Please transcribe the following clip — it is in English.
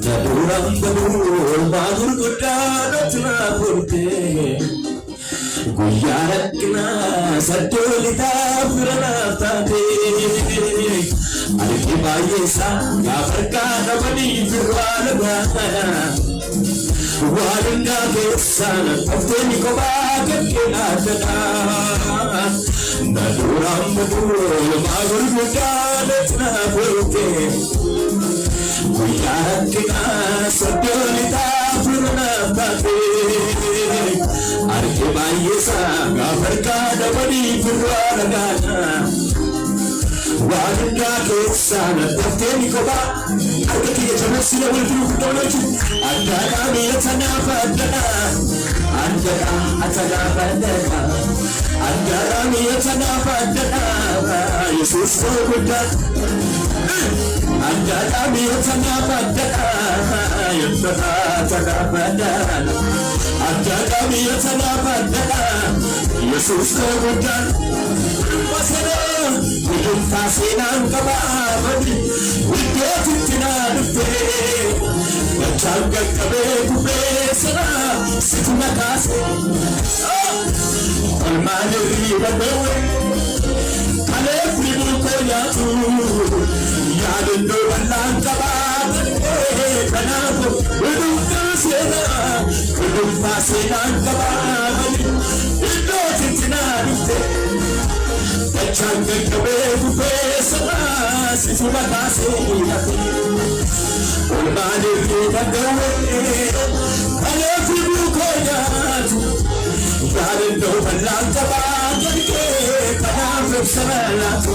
Naduram badul badur kudana purte Guyarakna sadolita purana tate Alki bayesa yafarka nabani firwalga Waranga kesana tafteni ko bagakena Naduram badul badur kudana purte Guyarakna sadolita purana tate Arke bayesa gafarka nabani firwalga Waranga kesana tafteni ko ba Arke jamasila wulfuru kudonaju Andaka miyatana fadana Andaka atana fadana Andaka miyatana fadana Yesus kogudan Andaka miyatana fadana Yantaka atana fadana Andaka miyatana fadana Yesus kogudan Wasana Udum fasinan kababadi Widetina dufte Changa kabe kube sana Situna kase Almane riba bewe Kale fribu koyatu Yadendo balang kababadi Kanako Udum fasina Udum fasinan kababadi Widetina dufte Changa kabe kube sana Situna kase Ulmane riba bewe Kale fribu koyatu Yadendo balang kababadi Kanako salatu